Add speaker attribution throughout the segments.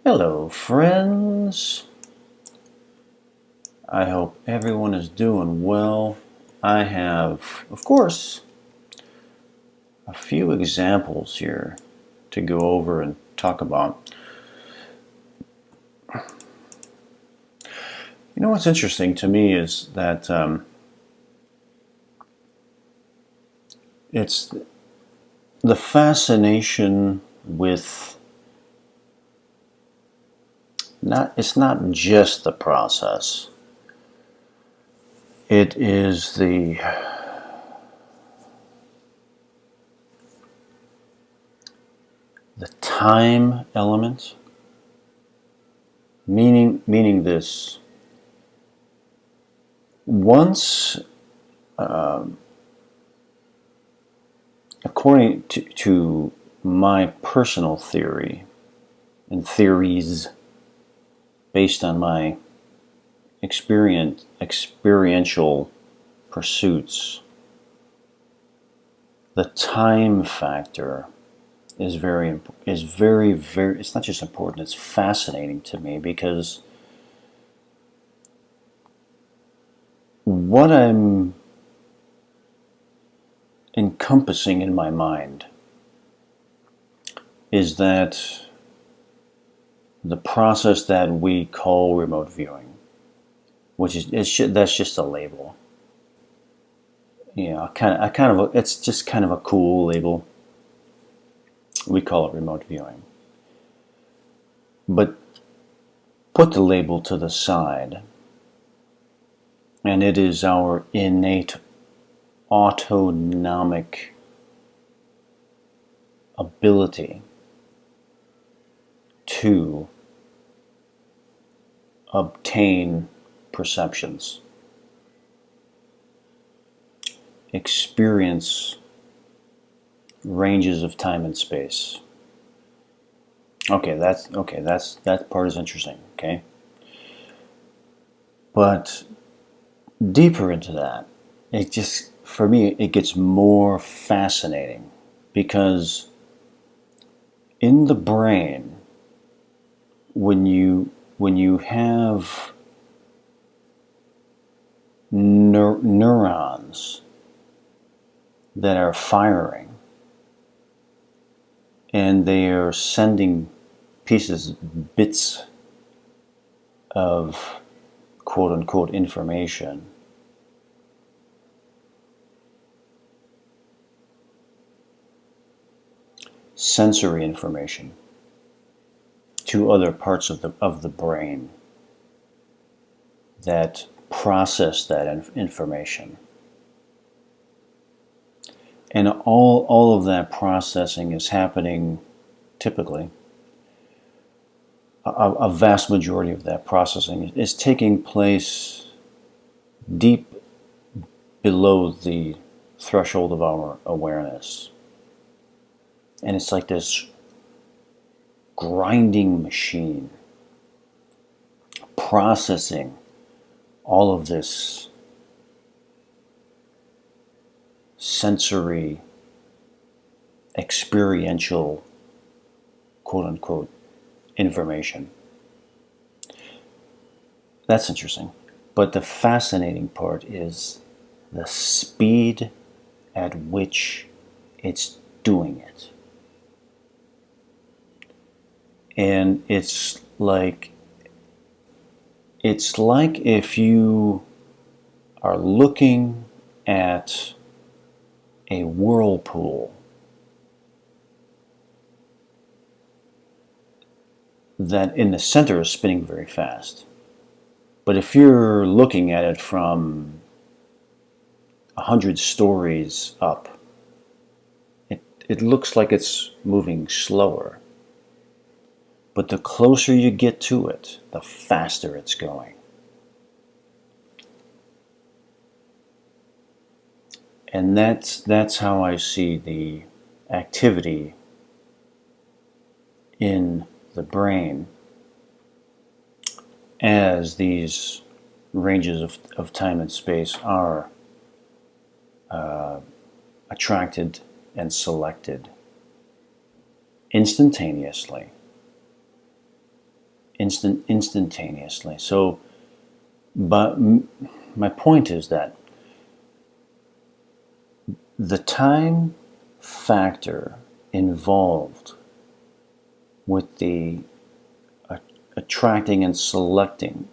Speaker 1: Hello, friends. I hope everyone is doing well. I have, of course, a few examples here to go over and talk about. You know what's interesting to me is that it's the fascination with it's not just the process. It is the time element, meaning this. Once, according to my personal theory and theories based on my experiential pursuits, the time factor is very, it's not just important, it's fascinating to me, because what I'm encompassing in my mind is that the process that we call remote viewing, which is that's just a label. It's just kind of a cool label. We call it remote viewing. But put the label to the side, and it is our innate autonomic ability to obtain perceptions, experience ranges of time and space. That part is interesting, okay? But deeper into that, for me, it gets more fascinating, because in the brain, when you have neurons that are firing, and they are sending bits of quote-unquote information, sensory information, to other parts of the brain that process that information. And all of that processing is happening, typically, a vast majority of that processing is taking place deep below the threshold of our awareness. And it's like this grinding machine processing all of this sensory, experiential, quote-unquote, information. That's interesting. But the fascinating part is the speed at which it's doing it. And it's like if you are looking at a whirlpool that in the center is spinning very fast. But if you're looking at it from 100 stories up, it looks like it's moving slower. But the closer you get to it, the faster it's going. And that's how I see the activity in the brain as these ranges of time and space are attracted and selected instantaneously instantaneously. So, but my point is that the time factor involved with the attracting and selecting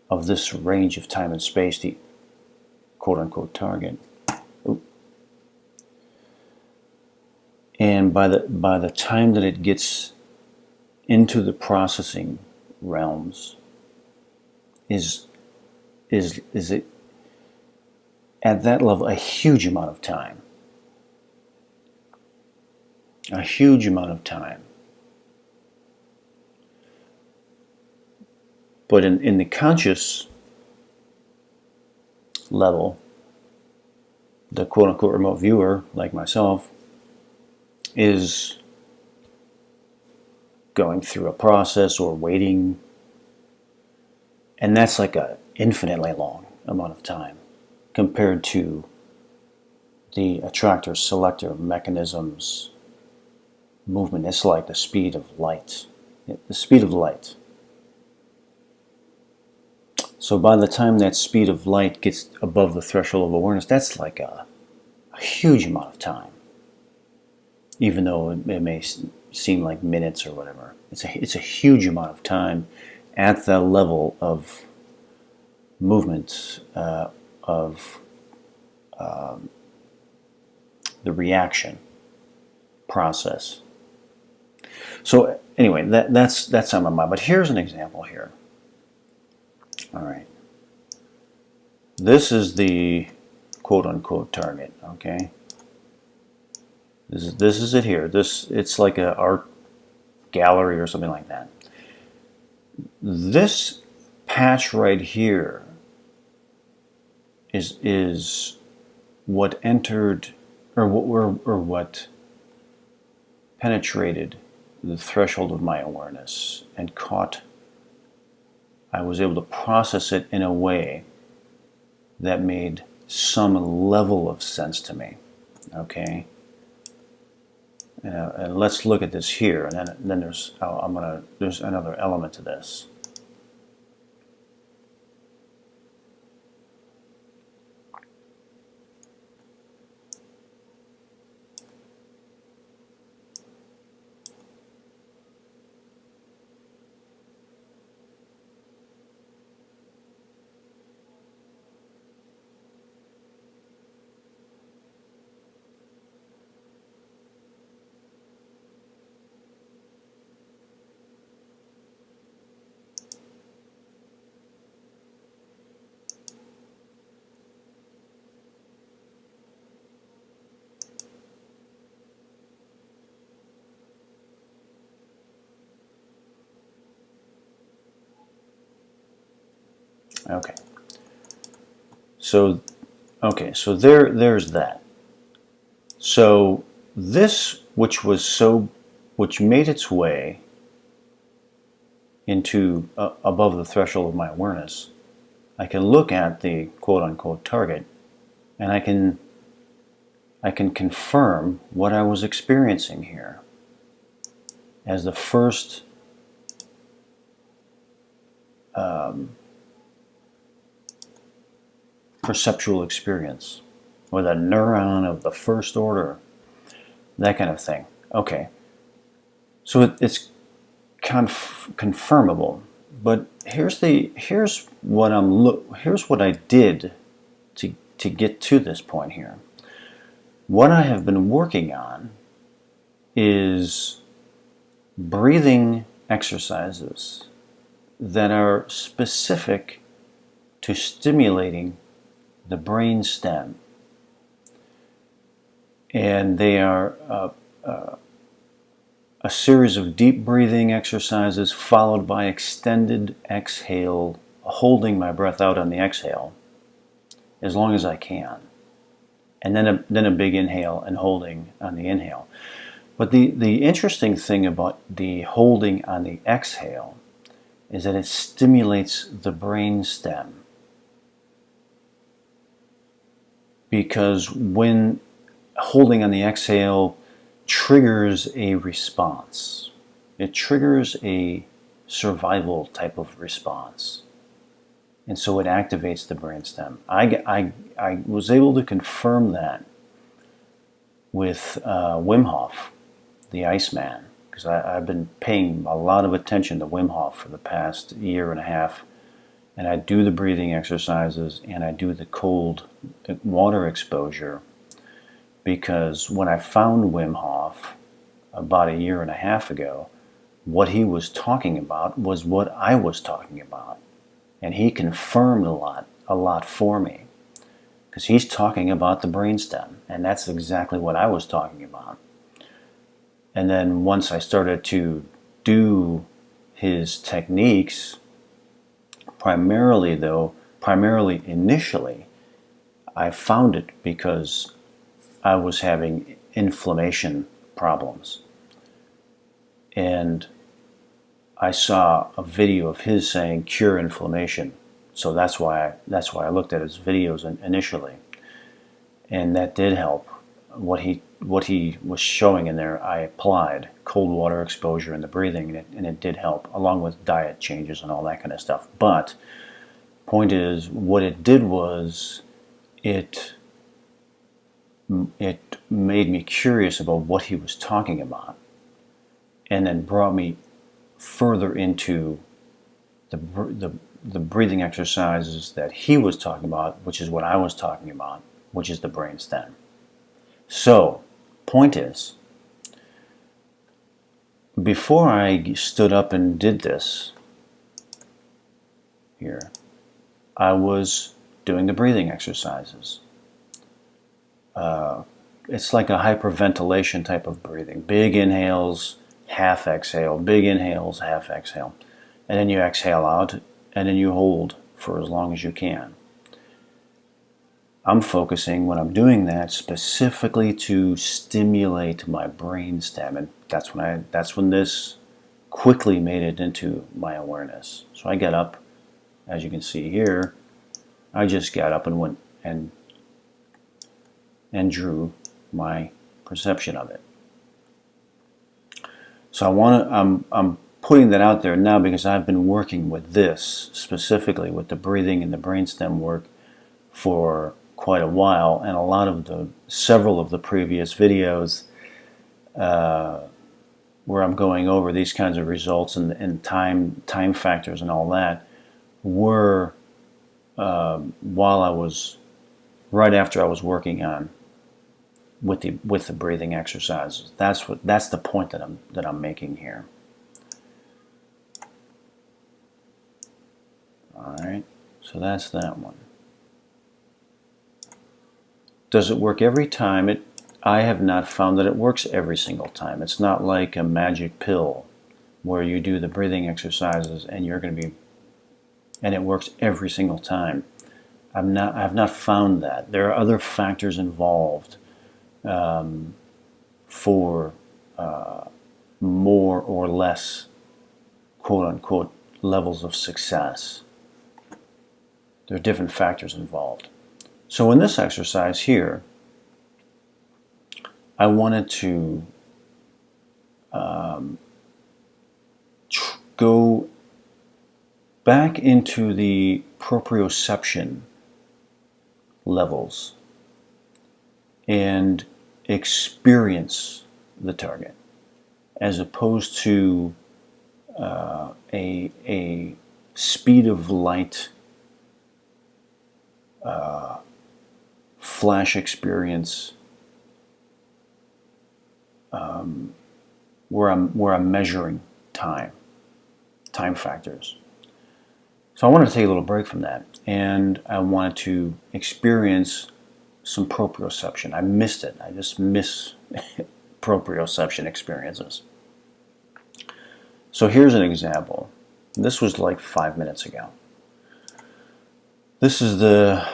Speaker 1: of this range of time and space, the quote-unquote target. And by the time that it gets into the processing realms, is it at that level a huge amount of time. A huge amount of time. But in the conscious level, the quote-unquote remote viewer, like myself, is going through a process or waiting, and that's like a infinitely long amount of time compared to the attractor selector mechanisms movement. It's like the speed of light. The speed of light. So by the time that speed of light gets above the threshold of awareness, that's like a huge amount of time. Even though it may seem like minutes or whatever. It's a huge amount of time at the level of movement, of the reaction process. So anyway, that's on my mind. But here's an example here. All right. This is the quote-unquote target, okay? This is it here. It's like an art gallery or something like that. This patch right here is what entered or what penetrated the threshold of my awareness and caught. I was able to process it in a way that made some level of sense to me. Okay. And let's look at this here, and then there's another element to this. Okay. So there's that. So this, which made its way into above the threshold of my awareness, I can look at the quote-unquote target, and I can confirm what I was experiencing here as the first perceptual experience, or the neuron of the first order, that kind of thing. Okay, so it's confirmable. But here's what I did to get to this point here. What I have been working on is breathing exercises that are specific to stimulating the brain stem, and they are a series of deep breathing exercises followed by extended exhale, holding my breath out on the exhale as long as I can, and then a big inhale and holding on the inhale. But the interesting thing about the holding on the exhale is that it stimulates the brain stem. Because when holding on the exhale triggers a response, it triggers a survival type of response. And so it activates the brainstem. I was able to confirm that with Wim Hof, the Iceman, because I've been paying a lot of attention to Wim Hof for the past year and a half. And I do the breathing exercises and I do the cold water exposure, because when I found Wim Hof about a year and a half ago, what he was talking about was what I was talking about. And he confirmed a lot for me, because he's talking about the brainstem, and that's exactly what I was talking about. And then once I started to do his techniques, primarily initially, I found it because I was having inflammation problems. And I saw a video of his saying cure inflammation. So that's why I looked at his videos initially. And that did help. What he was showing in there, I applied cold water exposure and the breathing, and it did help, along with diet changes and all that kind of stuff. But point is, what it did was it made me curious about what he was talking about, and then brought me further into the breathing exercises that he was talking about, which is what I was talking about, which is the brainstem. So, point is, before I stood up and did this here, I was doing the breathing exercises. It's like a hyperventilation type of breathing. Big inhales, half exhale, big inhales, half exhale. And then you exhale out, and then you hold for as long as you can. I'm focusing, when I'm doing that, specifically to stimulate my brainstem, and that's when this quickly made it into my awareness. So I got up, as you can see here. I just got up and went and drew my perception of it. So I'm putting that out there now because I've been working with this, specifically with the breathing and the brainstem work, for quite a while, and several of the previous videos where I'm going over these kinds of results and time factors and all that were right after I was working on with the breathing exercises. That's the point that I'm making here. All right, so that's that one. Does it work every time? I have not found that it works every single time. It's not like a magic pill where you do the breathing exercises and it works every single time. I've not found that. There are other factors involved for more or less, quote unquote, levels of success. There are different factors involved. So in this exercise here, I wanted to go back into the proprioception levels and experience the target, as opposed to a speed of light flash experience where I'm measuring time factors. So I wanted to take a little break from that, and I wanted to experience some proprioception. I missed it. I just miss proprioception experiences. So here's an example. This was like 5 minutes ago. This is the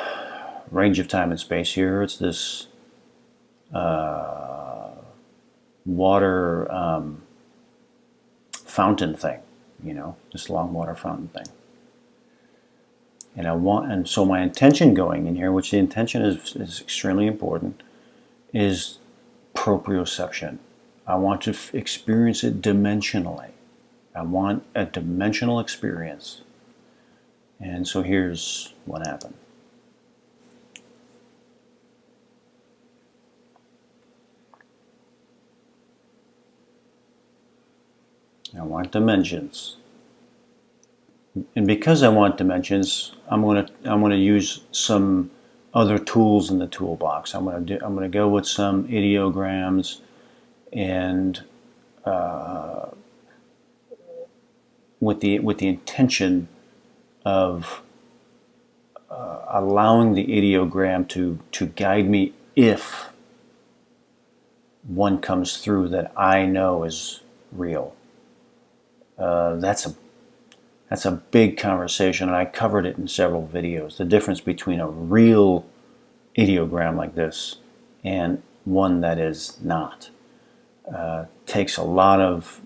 Speaker 1: range of time and space here. It's this water fountain thing, this long water fountain thing. And so my intention going in here, which the intention is extremely important, is proprioception. I want to experience it dimensionally. I want a dimensional experience. And so here's what happened. I want dimensions. And because I want dimensions, I'm going to use some other tools in the toolbox. I'm going to go with some ideograms and with the intention of allowing the ideogram to guide me if one comes through that I know is real. That's a big conversation, and I covered it in several videos. The difference between a real ideogram like this and one that is not takes a lot of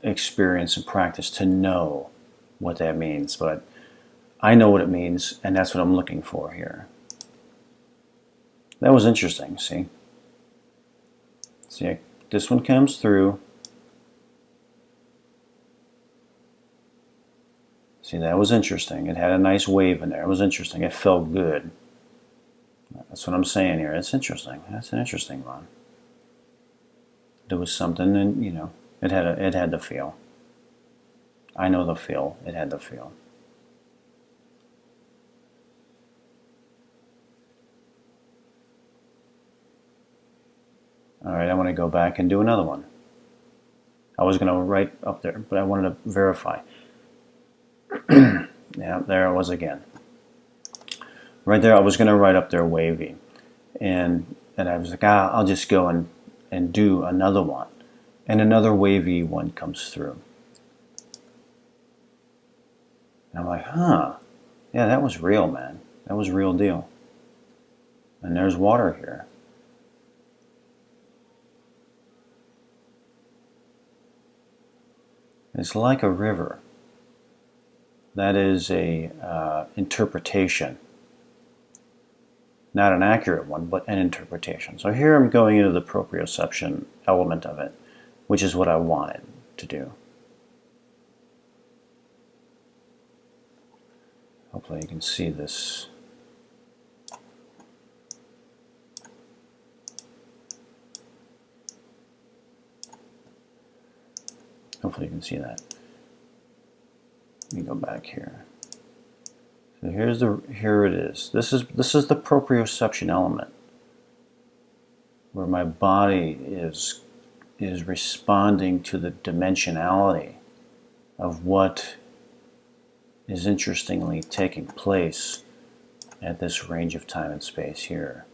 Speaker 1: experience and practice to know what that means. But I know what it means, and that's what I'm looking for here. That was interesting. See, this one comes through. See, that was interesting. It had a nice wave in there. It was interesting. It felt good. That's what I'm saying here. It's interesting. That's an interesting one. There was something, and it had the feel. I know the feel. It had the feel. All right, I want to go back and do another one. I was going to write up there, but I wanted to verify. Yeah, there it was again. Right there, I was going to write up there wavy. And I was like, I'll just go and do another one. And another wavy one comes through. And I'm like, yeah, that was real, man. That was real deal. And there's water here. It's like a river. That is a interpretation. Not an accurate one, but an interpretation. So here I'm going into the proprioception element of it, which is what I wanted to do. Hopefully you can see this. Hopefully you can see that. Let me go back here. So here it is. This is the proprioception element, where my body is responding to the dimensionality of what is interestingly taking place at this range of time and space here.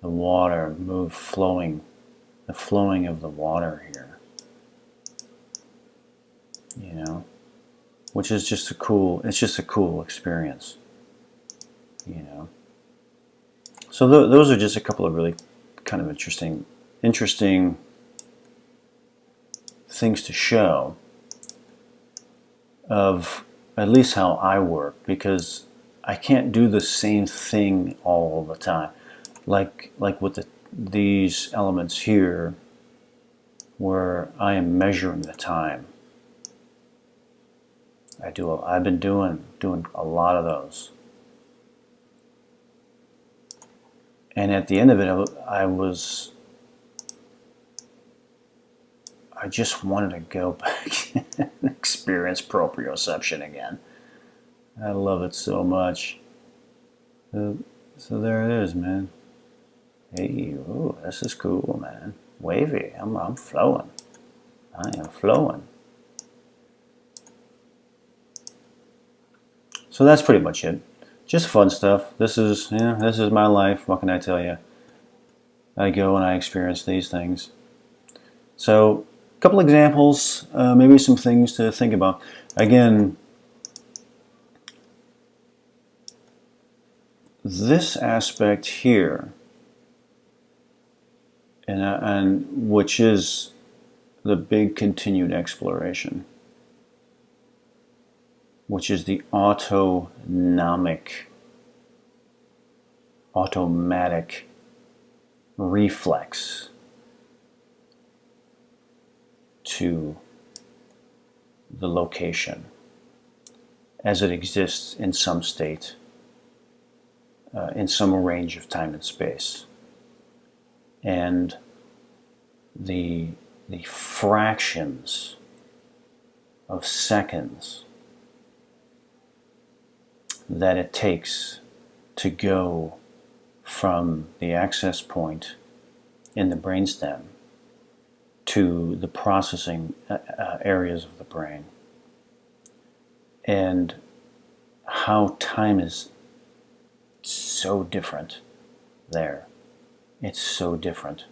Speaker 1: The water flowing, the flowing of the water here. Which is just it's just a cool experience, So those are just a couple of really kind of interesting things to show of at least how I work, because I can't do the same thing all the time, like with these elements here, where I am measuring the time. I've been doing a lot of those, and at the end of it, I just wanted to go back and experience proprioception again. I love it so much. So there it is, man. Hey, ooh, this is cool, man. Wavy. I'm flowing. I am flowing. So that's pretty much it. Just fun stuff. This is my life. What can I tell you? I go and I experience these things. So a couple examples, maybe some things to think about. Again, this aspect here, and which is the big continued exploration, which is the automatic reflex to the location as it exists in some state, in some range of time and space. And the fractions of seconds that it takes to go from the access point in the brainstem to the processing areas of the brain, and how time is so different there. It's so different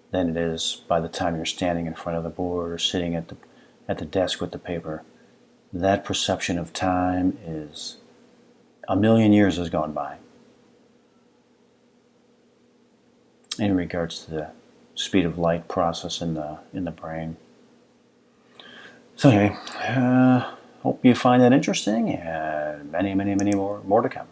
Speaker 1: than it is by the time you're standing in front of the board or sitting at the desk with the paper. That perception of time is a million years has gone by in regards to the speed of light process in the brain. So anyway, hope you find that interesting, and many, many, many more to come.